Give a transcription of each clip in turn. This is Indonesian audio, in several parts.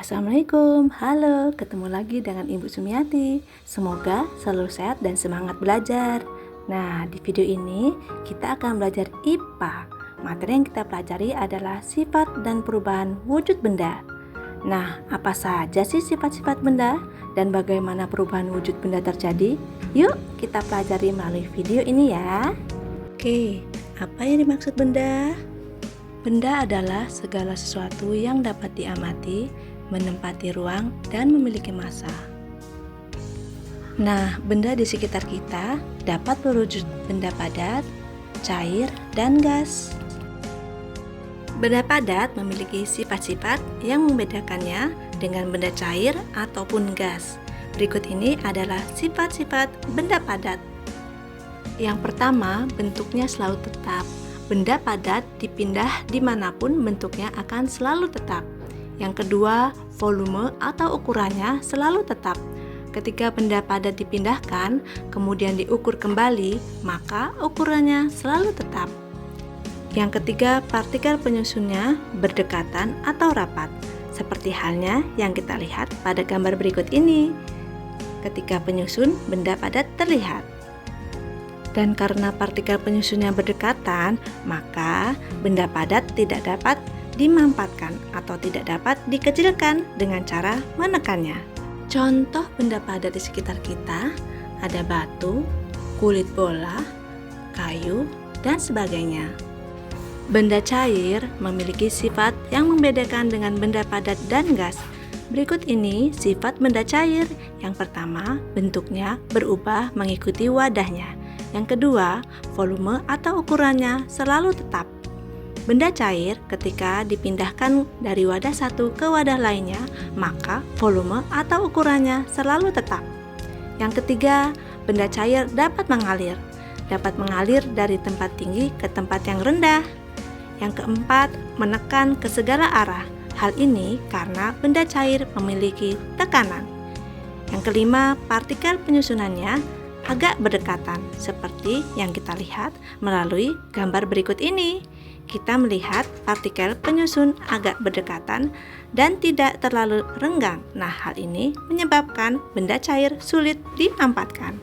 Assalamualaikum, halo, ketemu lagi dengan Ibu Sumiati. Semoga selalu sehat dan semangat belajar. Nah, di video ini kita akan belajar IPA. Materi yang kita pelajari adalah sifat dan perubahan wujud benda. Nah, apa saja sih sifat-sifat benda dan bagaimana perubahan wujud benda terjadi? Yuk, kita pelajari melalui video ini ya. Oke, apa yang dimaksud benda? Benda adalah segala sesuatu yang dapat diamati, menempati ruang, dan memiliki massa. Nah, benda di sekitar kita dapat berwujud benda padat, cair, dan gas. Benda padat memiliki sifat-sifat yang membedakannya dengan benda cair ataupun gas. Berikut ini adalah sifat-sifat benda padat. Yang pertama, bentuknya selalu tetap. Benda padat dipindah dimanapun bentuknya akan selalu tetap. Yang kedua, volume atau ukurannya selalu tetap. Ketika benda padat dipindahkan, kemudian diukur kembali, maka ukurannya selalu tetap. Yang ketiga, partikel penyusunnya berdekatan atau rapat, seperti halnya yang kita lihat pada gambar berikut ini. Ketika penyusun, benda padat terlihat. Dan karena partikel penyusunnya berdekatan, maka benda padat tidak dapat dimampatkan atau tidak dapat dikecilkan dengan cara menekannya. Contoh benda padat di sekitar kita ada batu, kulit bola, kayu, dan sebagainya. Benda cair memiliki sifat yang membedakan dengan benda padat dan gas. Berikut ini sifat benda cair. Yang pertama, bentuknya berubah mengikuti wadahnya. Yang kedua, volume atau ukurannya selalu tetap. Benda cair ketika dipindahkan dari wadah satu ke wadah lainnya, maka volume atau ukurannya selalu tetap. Yang ketiga, benda cair dapat mengalir dari tempat tinggi ke tempat yang rendah. Yang keempat, menekan ke segala arah. Hal ini karena benda cair memiliki tekanan. Yang kelima, partikel penyusunannya agak berdekatan, seperti yang kita lihat melalui gambar berikut ini. Kita melihat partikel penyusun agak berdekatan dan tidak terlalu renggang. Nah, hal ini menyebabkan benda cair sulit dimampatkan.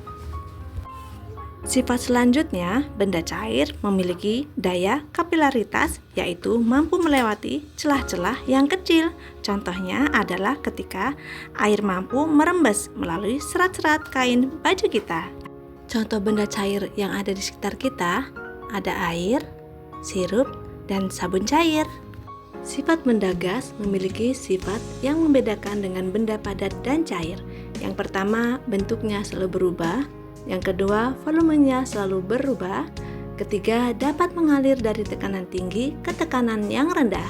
Sifat selanjutnya, benda cair memiliki daya kapilaritas, yaitu mampu melewati celah-celah yang kecil. Contohnya adalah ketika air mampu merembes melalui serat-serat kain baju kita. Contoh benda cair yang ada di sekitar kita ada air, sirup, dan sabun cair. Sifat benda gas memiliki sifat yang membedakan dengan benda padat dan cair. Yang pertama, bentuknya selalu berubah. Yang kedua, volumenya selalu berubah. Ketiga, dapat mengalir dari tekanan tinggi ke tekanan yang rendah.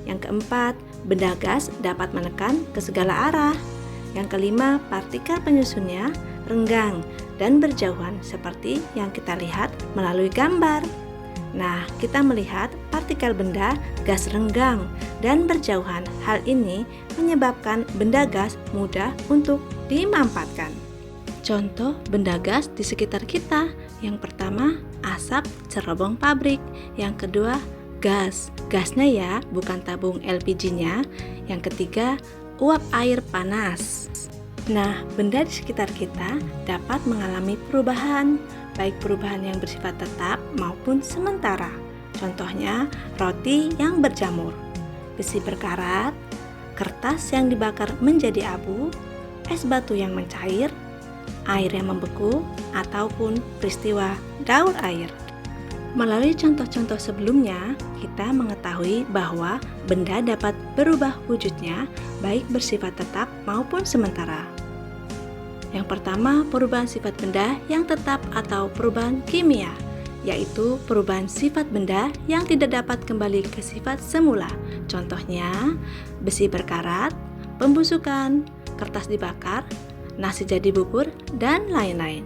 Yang keempat, benda gas dapat menekan ke segala arah. Yang kelima, partikel penyusunnya renggang dan berjauhan seperti yang kita lihat melalui gambar. Nah, kita melihat partikel benda gas renggang dan berjauhan. Hal ini menyebabkan benda gas mudah untuk dimampatkan. Contoh benda gas di sekitar kita. Yang pertama, asap cerobong pabrik. Yang kedua, gas. Gasnya ya, bukan tabung LPG-nya. Yang ketiga, uap air panas. Nah, benda di sekitar kita dapat mengalami perubahan, baik perubahan yang bersifat tetap maupun sementara. Contohnya, roti yang berjamur, besi berkarat, kertas yang dibakar menjadi abu, es batu yang mencair, air yang membeku, ataupun peristiwa daur air. Melalui contoh-contoh sebelumnya, kita mengetahui bahwa benda dapat berubah wujudnya baik bersifat tetap maupun sementara. Yang pertama, perubahan sifat benda yang tetap atau perubahan kimia, yaitu perubahan sifat benda yang tidak dapat kembali ke sifat semula. Contohnya, besi berkarat, pembusukan, kertas dibakar, nasi jadi bubur, dan lain-lain.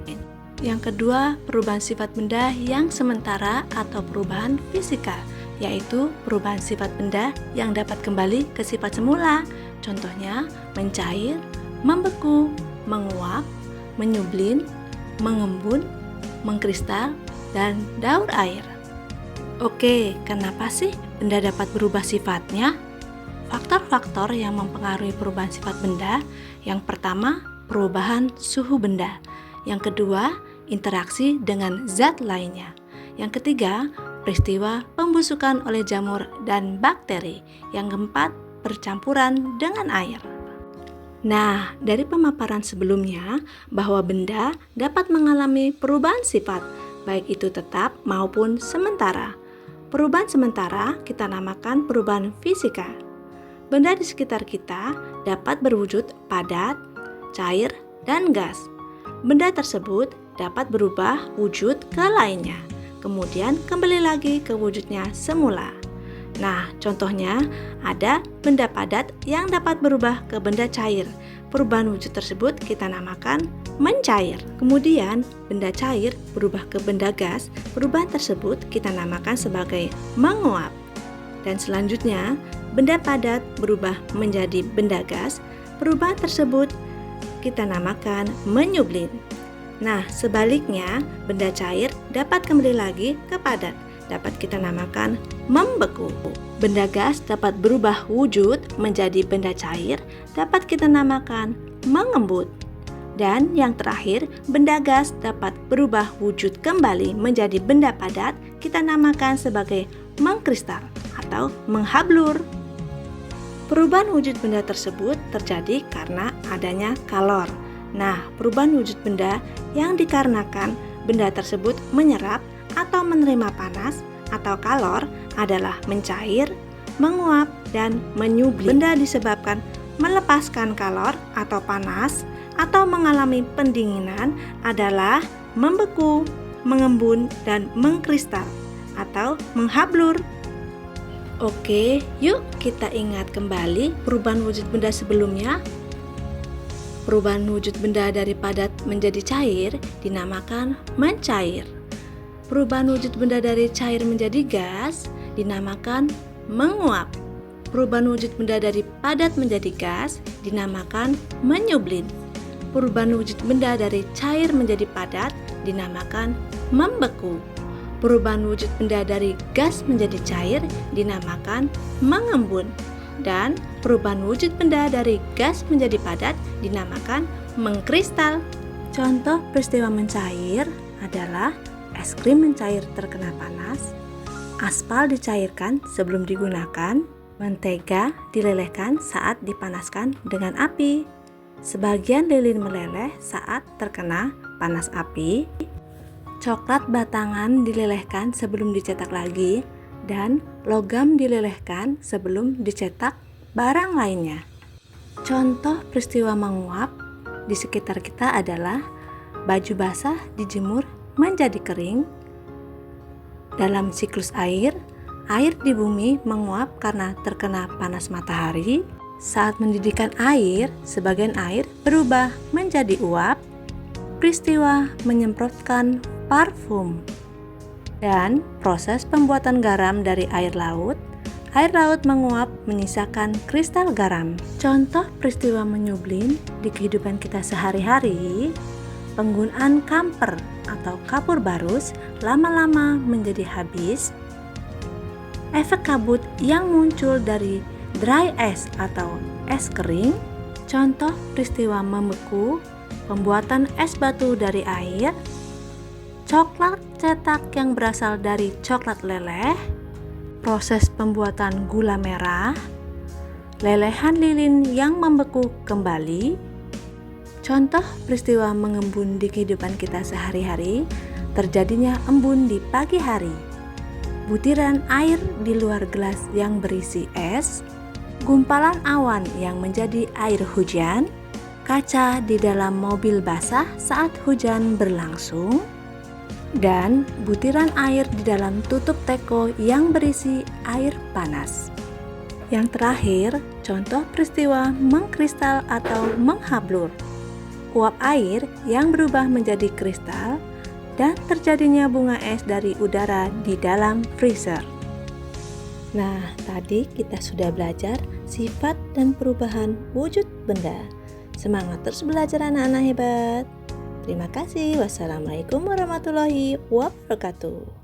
Yang kedua, perubahan sifat benda yang sementara atau perubahan fisika, yaitu perubahan sifat benda yang dapat kembali ke sifat semula. Contohnya, mencair, membeku, menguap, menyublin, mengembun, mengkristal, dan daur air. Oke, kenapa sih benda dapat berubah sifatnya? Faktor-faktor yang mempengaruhi perubahan sifat benda, yang pertama, perubahan suhu benda. Yang kedua, interaksi dengan zat lainnya. Yang ketiga, peristiwa pembusukan oleh jamur dan bakteri. Yang keempat, percampuran dengan air. Nah, dari pemaparan sebelumnya bahwa benda dapat mengalami perubahan sifat, baik itu tetap maupun sementara. Perubahan sementara kita namakan perubahan fisika. Benda di sekitar kita dapat berwujud padat, cair, dan gas. Benda tersebut dapat berubah wujud ke lainnya, kemudian kembali lagi ke wujudnya semula. Nah, contohnya ada benda padat yang dapat berubah ke benda cair. Perubahan wujud tersebut kita namakan mencair. Kemudian, benda cair berubah ke benda gas. Perubahan tersebut kita namakan sebagai menguap. Dan selanjutnya, benda padat berubah menjadi benda gas. Perubahan tersebut kita namakan menyublin. Nah, sebaliknya, benda cair dapat kembali lagi ke padat. Dapat kita namakan membeku. Benda gas dapat berubah wujud menjadi benda cair. Dapat kita namakan mengembut. Dan yang terakhir, benda gas dapat berubah wujud kembali menjadi benda padat. Kita namakan sebagai mengkristal atau menghablur. Perubahan wujud benda tersebut terjadi karena adanya kalor. Nah, perubahan wujud benda yang dikarenakan benda tersebut menyerap atau menerima panas atau kalor adalah mencair, menguap, dan menyublin. Benda disebabkan melepaskan kalor atau panas atau mengalami pendinginan adalah membeku, mengembun, dan mengkristal atau menghablur. Oke, yuk kita ingat kembali perubahan wujud benda sebelumnya. Perubahan wujud benda dari padat menjadi cair dinamakan mencair. Perubahan wujud benda dari cair menjadi gas dinamakan menguap. Perubahan wujud benda dari padat menjadi gas dinamakan menyublin. Perubahan wujud benda dari cair menjadi padat dinamakan membeku. Perubahan wujud benda dari gas menjadi cair dinamakan mengembun. Dan perubahan wujud benda dari gas menjadi padat dinamakan mengkristal. Contoh peristiwa mencair adalah es krim mencair terkena panas, aspal dicairkan sebelum digunakan, mentega dilelehkan saat dipanaskan dengan api, sebagian lilin meleleh saat terkena panas api, coklat batangan dilelehkan sebelum dicetak lagi, dan logam dilelehkan sebelum dicetak barang lainnya. Contoh peristiwa menguap di sekitar kita adalah baju basah dijemur menjadi kering. Dalam siklus air di bumi menguap karena terkena panas matahari. Saat mendidihkan air, sebagian air berubah menjadi uap. Peristiwa menyemprotkan parfum. Dan proses pembuatan garam dari air laut menguap menyisakan kristal garam. Contoh peristiwa menyublin di kehidupan kita sehari-hari, penggunaan kamper atau kapur barus lama-lama menjadi habis, efek kabut yang muncul dari dry ice atau es kering, contoh peristiwa membeku, pembuatan es batu dari air, coklat cetak yang berasal dari coklat leleh, proses pembuatan gula merah, lelehan lilin yang membeku kembali. Contoh peristiwa mengembun di kehidupan kita sehari-hari, terjadinya embun di pagi hari, butiran air di luar gelas yang berisi es, gumpalan awan yang menjadi air hujan, kaca di dalam mobil basah saat hujan berlangsung, dan butiran air di dalam tutup teko yang berisi air panas. Yang terakhir, contoh peristiwa mengkristal atau menghablur, uap air yang berubah menjadi kristal, dan terjadinya bunga es dari udara di dalam freezer. Nah, tadi kita sudah belajar sifat dan perubahan wujud benda. Semangat terus belajar anak-anak hebat. Terima kasih. Wassalamualaikum warahmatullahi wabarakatuh.